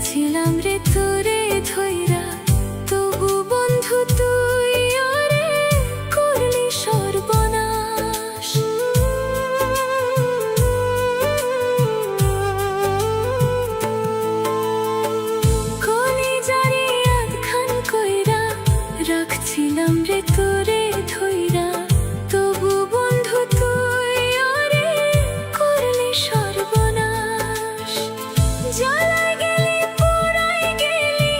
রাখছিলাম রে তোরে ধইরা, তবু বন্ধু তুই ওরে করলি সর্বনাশ। কলিজারে আধখান কইরা রাখছিলাম রে তোরে ধইরা, তবু বন্ধু তুই ওরে করলি সর্বনাশ। জ্বালায় গেলি পুরাই গেলি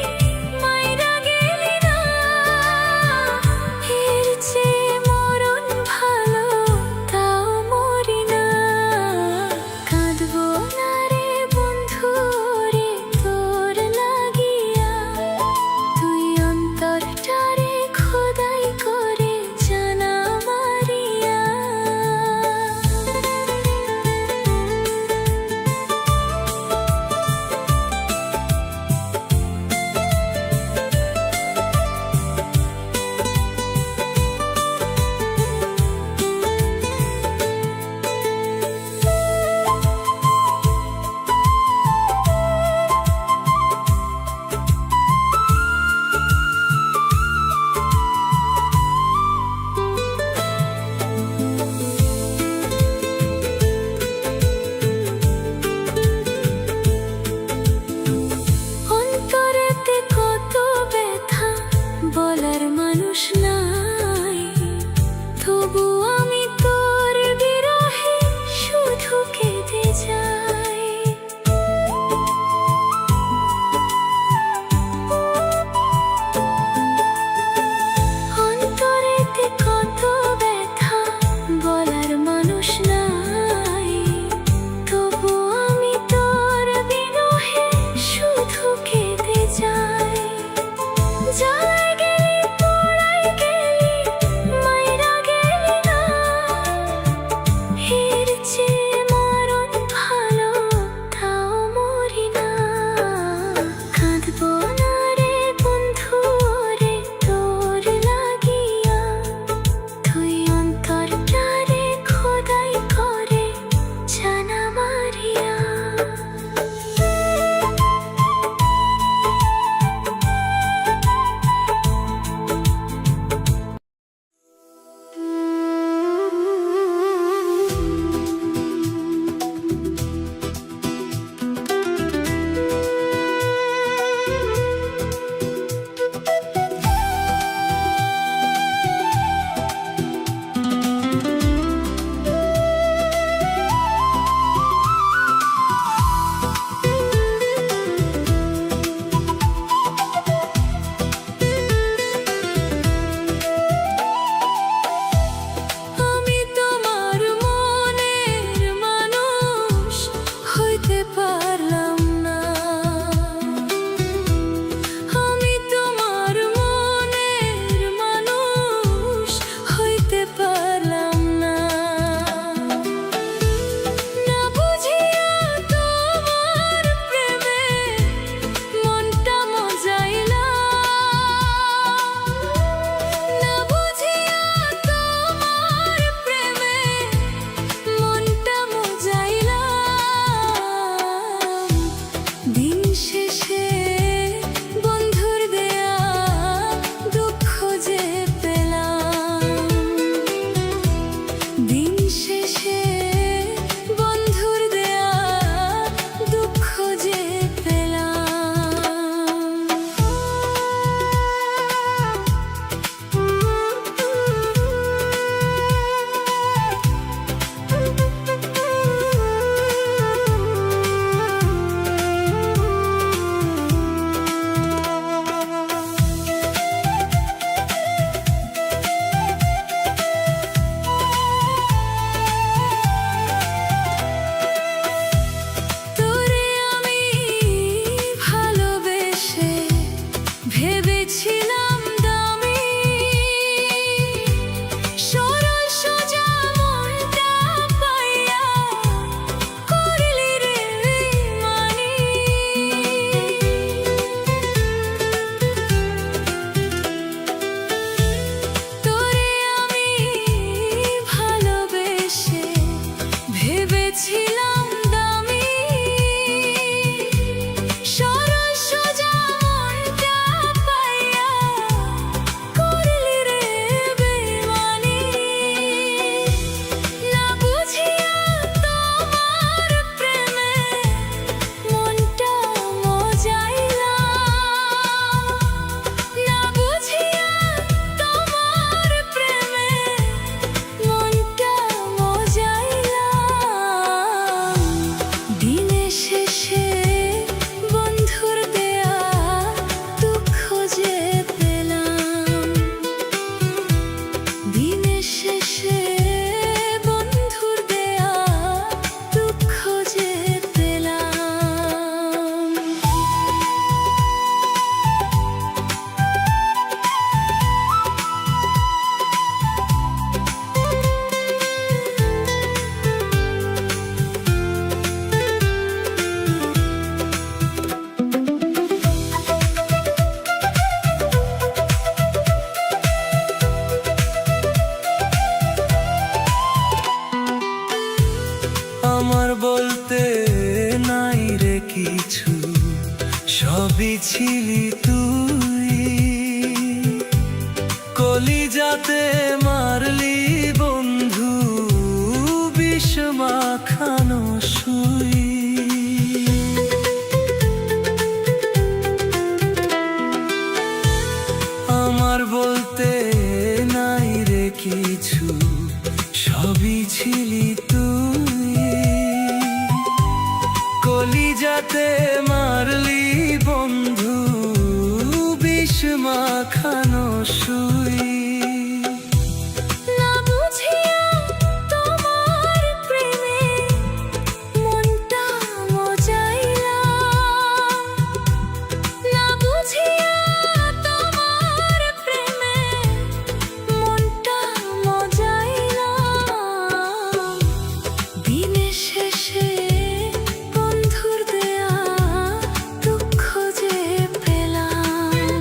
সবই ছিলি তুই, কলিজাতে মারলি বন্ধু বিষ মাখানো সুই। আমার বলতে নাই রে কিছু, সবই ছিলি তুই, কলিজাতে মারলি বন্ধু বিষ মাখানো সুই। না বুঝিয়া তোমার প্রেমে মনটা মজাইলাম, না বুঝিয়া তোমার প্রেমে মনটা মজাইলাম। দিনের শেষে বন্ধুর দেয়া দুঃখ যে পেলাম,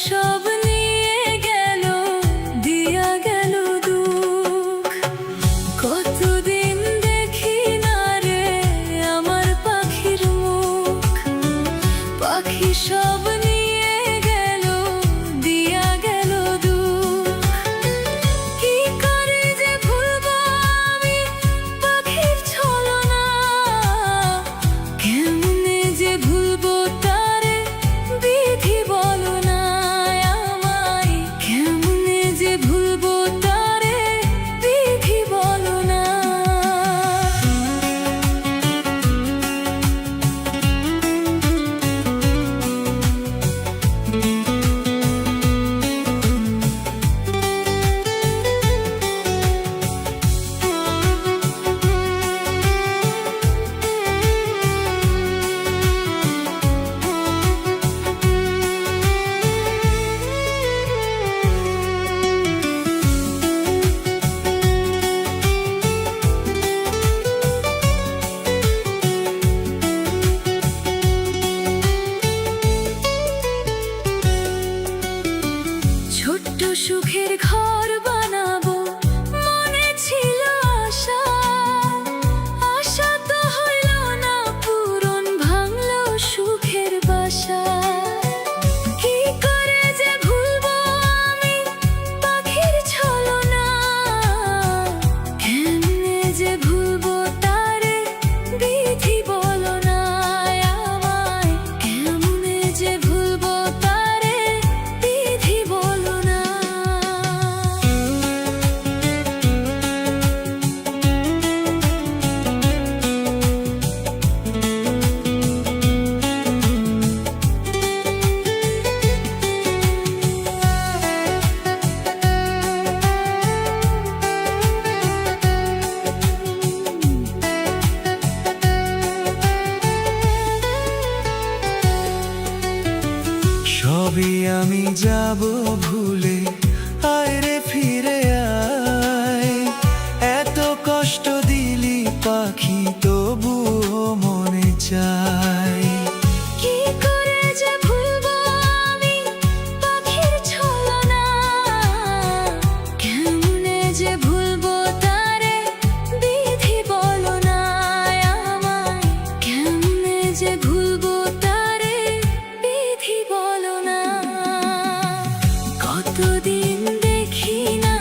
সব নিয়ে গেল, দিয়া গেল দুঃখ। কতদিন দেখি না রে আমার পাখির মুখ, পাখি সব নিয়ে গেল, দিয়া গেল দুঃখ। কি করে যে ভুলবো আমি পাখির ছলনা, কেমনে যে ভুলবো তারে বিধি বলো না আমায়, কেমনে যে ভুলবো তারে বিধি বলো না। ছোট্ট সুখের ঘর বানাবো মনে ছিল আশা, আশা তো হইল না পূরণ, ভাঙলো সুখের বাসা। কি করে যে ভুলবো আমি পাখির ছলনা, কেমনে যে ভুলবো তারে বিধি বলো না আমায়, কেমনে যে ভুলবো তারে বিধি বলো না। সবই আমি যাব ভুলে, আয় রে ফিরে আয়। এত কষ্ট দিলি পাখি তবুও মনে চায়। কি করে যে ভুলবো আমি পাখির ছলনা, কেমনে যে ভুলবো তারে বিধি বলো না আমায়, কেমনে যে ভুলবো তারে বিধি বলো না। কতদিন দেখি না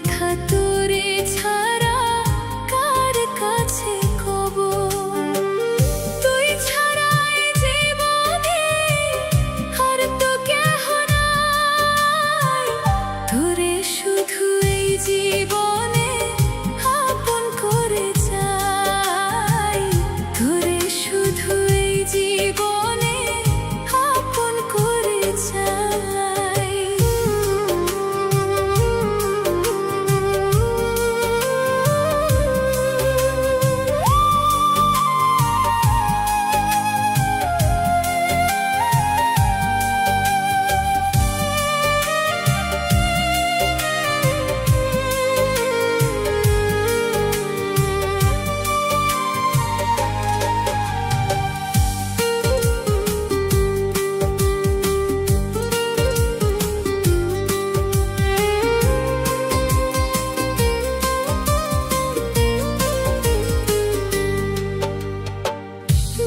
কথা তোরে ছাড়া কার কাছে কব তুই ছাড়া এই জীবনে আর তো কেহ নাই তোরে শুধু এই জীবনে আপন করে চাই তোরে শুধু এই জীবনে আপন করে চাই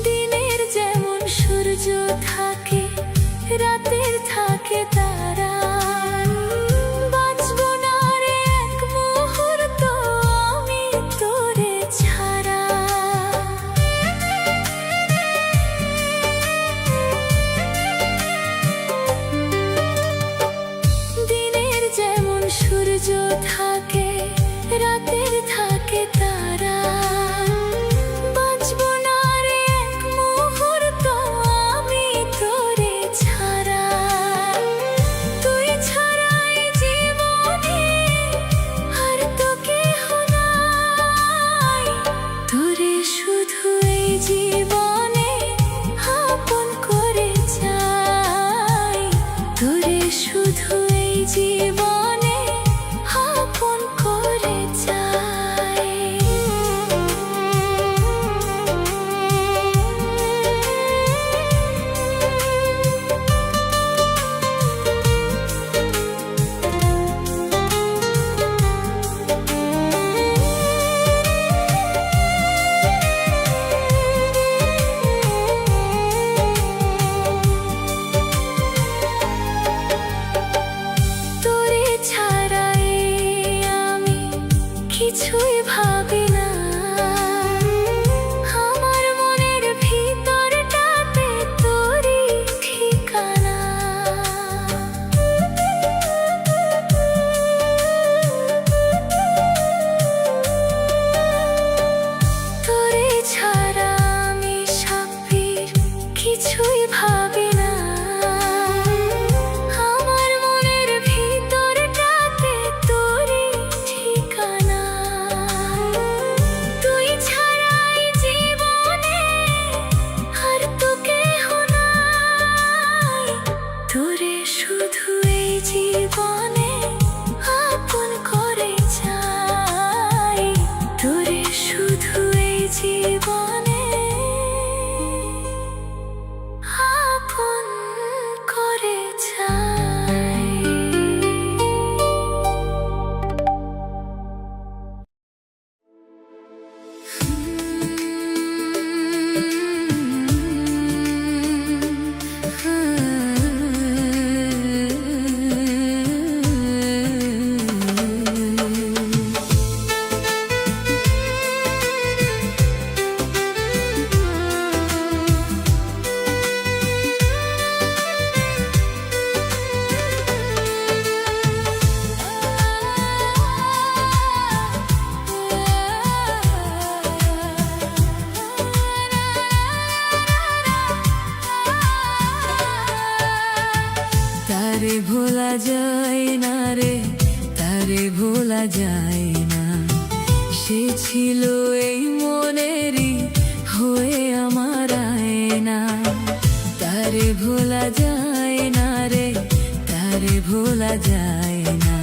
দিনের যেমন সূর্য থাকে রাতের থাকে তারা বাঁচবো না রে এক মুহূর্ত আমি তোরে ছাড়া দিনের যেমন সূর্য থাকে রাতের থাকে তারা বাঁচবো না রে এক মুহূর্ত আমি তোরে ছাড়া তুই ছাড়া এই জীবনে আর তো কেহ নাই তোরে শুধু এই জীবনে আপন করে চাই তোরে শুধু এই জীবনে আপন করে চাই তোরে ছাড়া আমি কিছুই ভাবি না আমার মনের ভিতরটাতে তোরই ঠিকানা তোরে ছাড়া আমি সাব্বির কিছুই ভাবি না আমার মনের ভিতরটাতে তোরই ঠিকানা তুই ছাড়া এই জীবনে আর তো কেহ নাই তোরে শুধু এই জীবনে আপন করে চাই তোরে শুধু এই জীবনে আপন করে চাই তারে ভোলা যায় না রে তারে ভোলা যায় না সে ছিল এই মনেরই হয়ে আমার আয়না তারে ভোলা যায় না রে তারে ভোলা যায় না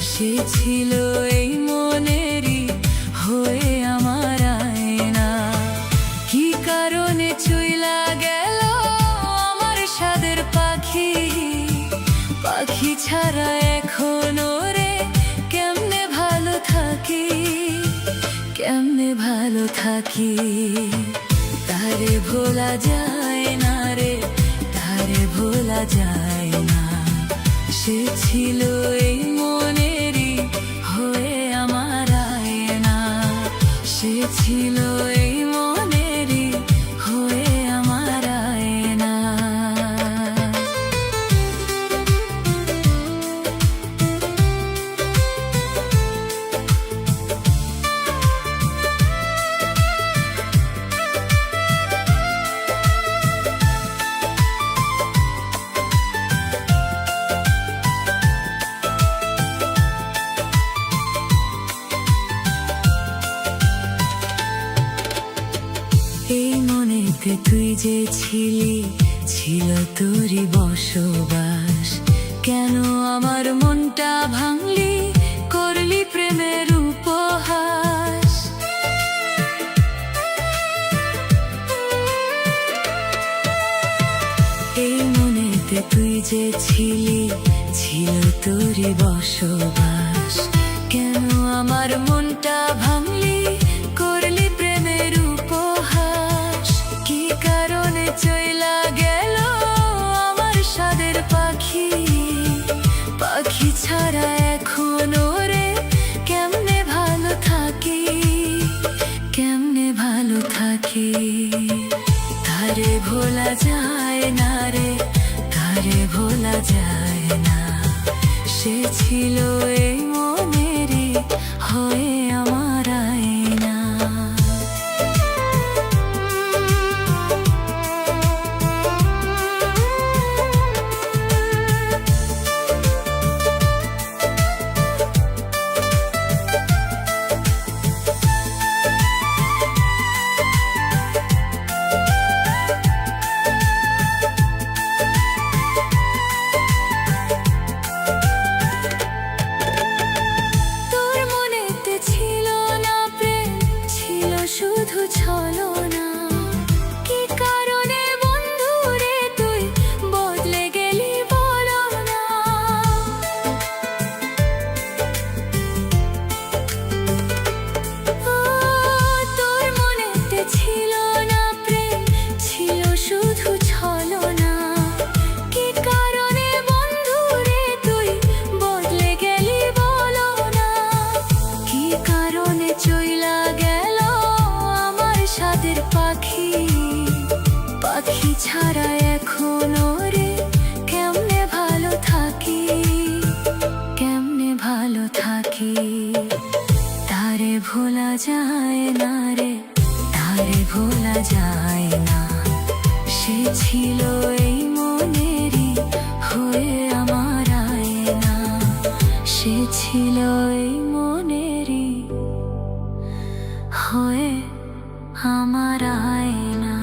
সে ছিল এই মনেরই হয়ে আমার আয়না কি কারণে চইলা গেল আমার সাদের পাখি পাখি ছাড়া এখনো রে কেমনে ভালো থাকি কেমনে ভালো থাকি তারে ভোলা যায় না রে তারে ভোলা যায় না সে ছিল এই মনেরই মনেতে তুই যে ছিলি, ছিল তোরই বসবাস। কেন আমার মনটা ভাঙলি, করলি প্রেমের উপহাস। এই মনেতে তুই যে ছিলি, ছিল তোরই বসবাস। কেন আমার মনটা ভাঙলি, করলি প্রেমের উপহাস। কি কারণে চইলা গেল আমার সাদের পাখি, পাখি ছাড়া এখন ওরে কেমনে ভালো থাকি, কেমনে ভালো থাকি। তারে ভোলা যায় না রে, তারে ভোলা যায় না। সে ছিল এই মনেরই হয়ে আমার আয়না। শুধু ছলনা, কি কারণে বন্ধু রে তুই বদলে গেলি বলো না। ও তোর মনেতে ছিল না প্রেম, ছিল শুধু ছলনা। কি কারণে বন্ধু রে তুই বদলে গেলি বলো না। কি কারণে চইলা গেল সাদের পাখি, পাখি ছাড়া এখন ওরে কেমনে ভালো থাকি, কেমনে ভালো থাকি। তারে ভোলা যায় না রে, তারে ভোলা যায় না। সে ছিল এই মনেরই হয়ে আমার আয়না। সে ছিল এই মনেরই হয়ে আমার আয়না।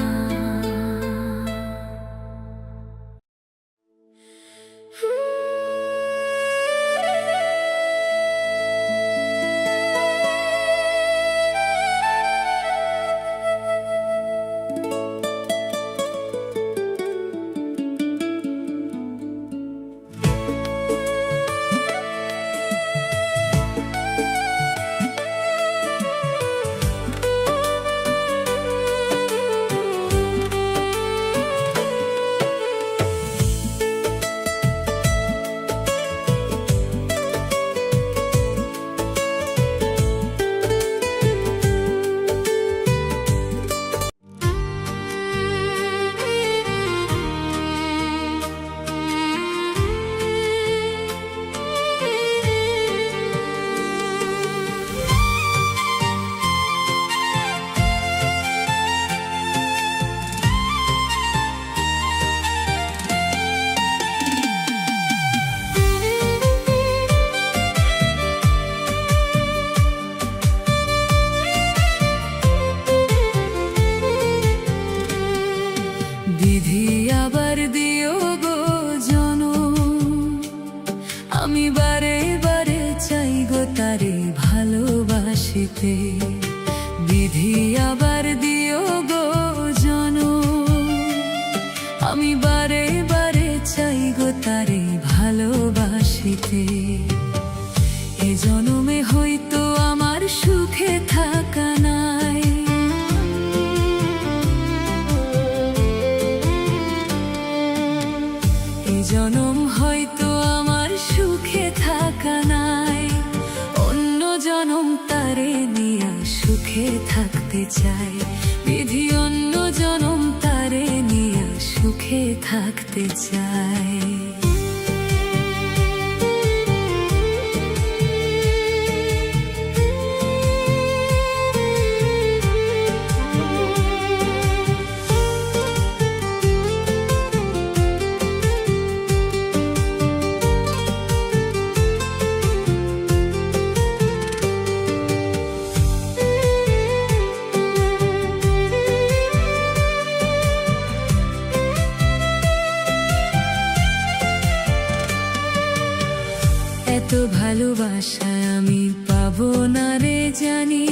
বিধি আবার দিও গো জনম, আমি বারে বারে চাই গো তারে ভালোবাসিতে। বিধি আবার দিও গো জনম, আমি বারে বারে চাই গো তারে ভালোবাসিতে। এ জনমে হয়তো আমার সুখে থাকা নাই, জনম হয়তো আমার সুখে থাকা নাই। অন্য জনম তারে নিয়া সুখে থাকতে চাই। বিধি অন্য জনম তারে নিয়া সুখে থাকতে চাই। পাবো না রে জানি,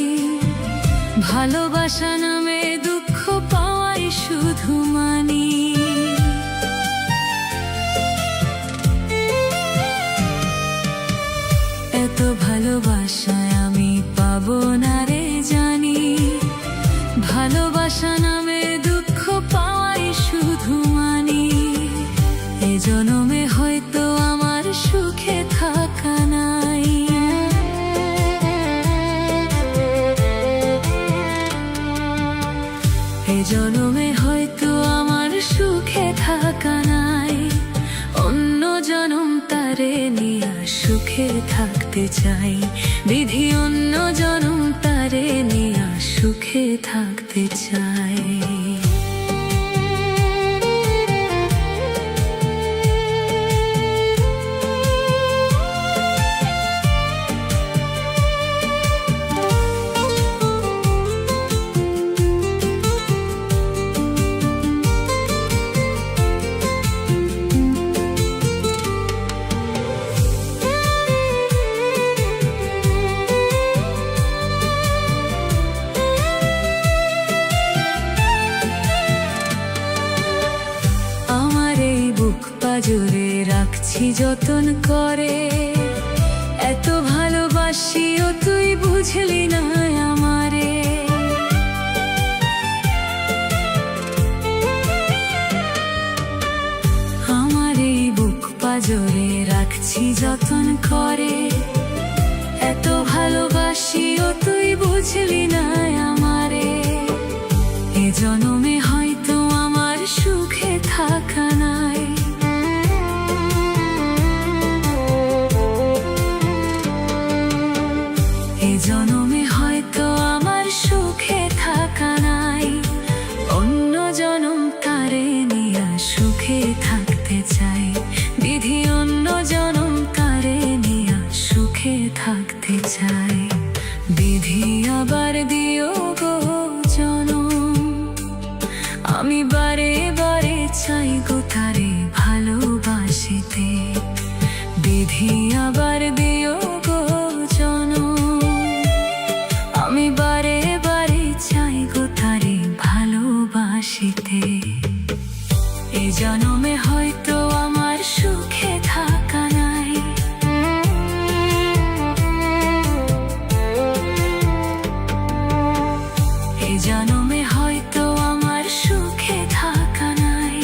ভালোবাসা নামে দুঃখ পাওয়াই শুধু মানি। এত ভালোবাসায় আমি পাবো না রে জানি, ভালোবাসা নামে দুঃখ পাওয়াই শুধু মানি। এ জনমে হয়তো আমার সুখে থাকা নাই, এ জনমে হয়তো আমার সুখে থাকা নাই। অন্য জনম তারে নিয়া সুখে থাকতে চাই, বিধি অন্য জনম তারে নিয়া সুখে থাকতে চাই। জোরে রাখছি যতন করে, এত ভালোবাসিও তুই বুঝলি না আমারে। আমার এই বুক পাজরে রাখছি যতন করে, এত ভালোবাসিও তুই বুঝলি না আমারে। এ জনমে হয়তো আমার সুখে থাকা নাই, জনমে হয়তো আমার সুখে থাকা নাই। অন্য জনম তারে নিয়া সুখে থাকতে চাই, বিধি অন্য জনম তারে নিয়া সুখে থাকতে চাই। বিধি আবার দিও গো জনম, আমি বারে বারে চাই গো তারে ভালোবাসিতে। বিধি আবার দিও গো জনম, আমি বারে বারে চাই গো তারে ভালোবাসিতে। এ জনমে হয়তো আমার সুখে থাকা নাই, এ জনমে হয়তো আমার সুখে থাকা নাই।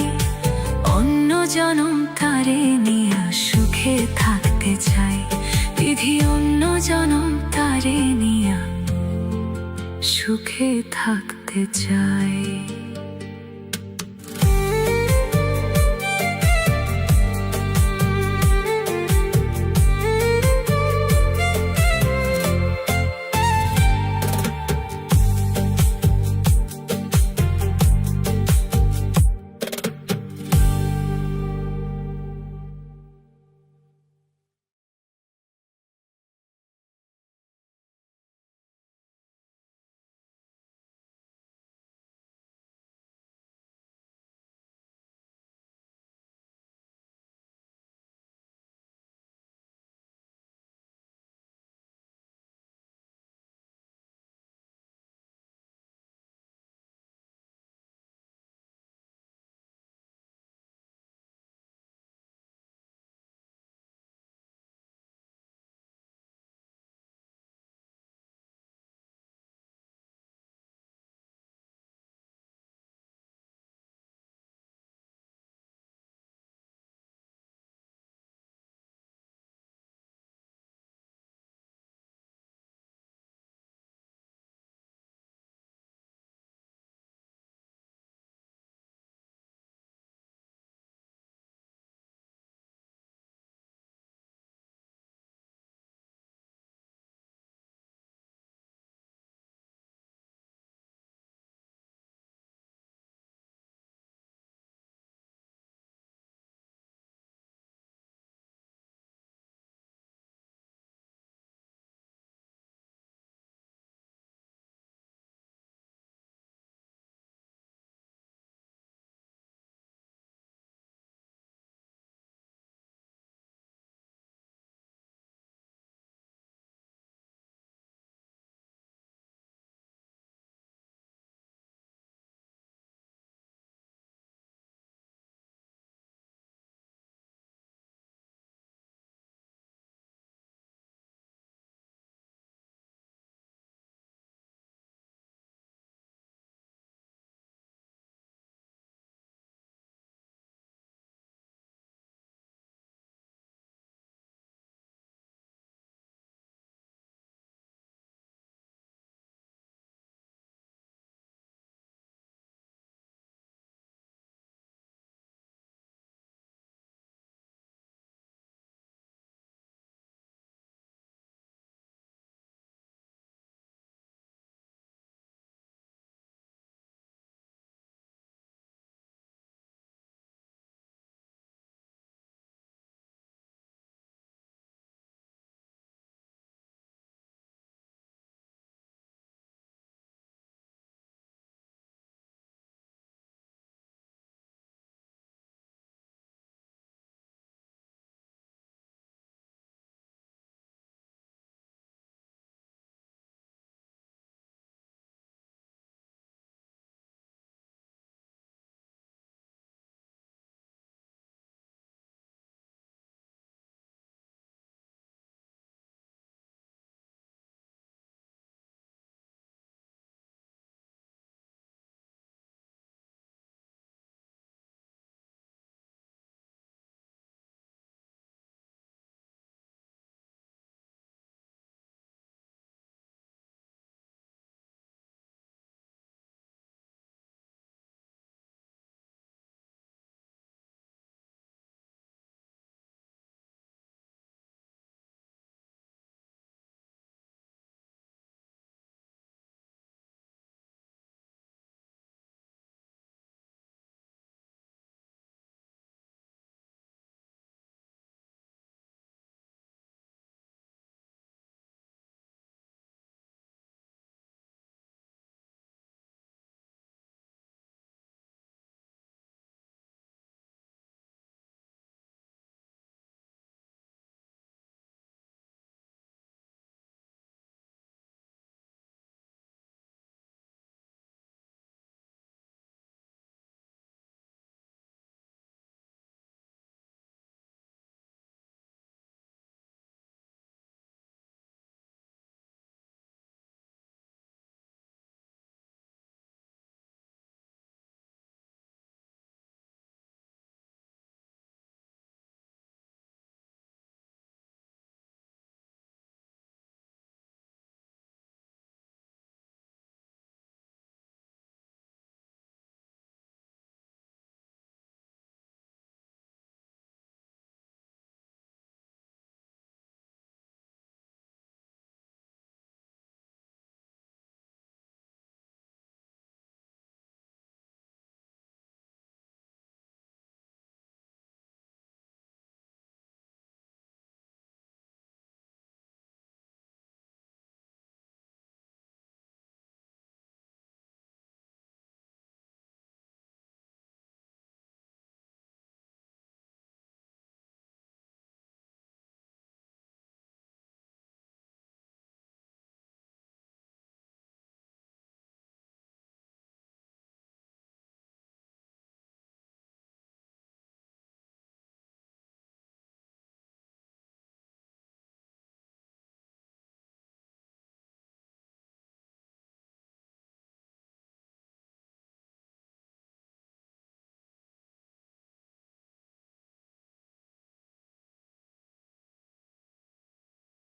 অন্য জনম তারে নিয়া সুখে থাকতে চাই, বিধি অন্য জনম তারে নিয়া সুখে থাকতে চাই।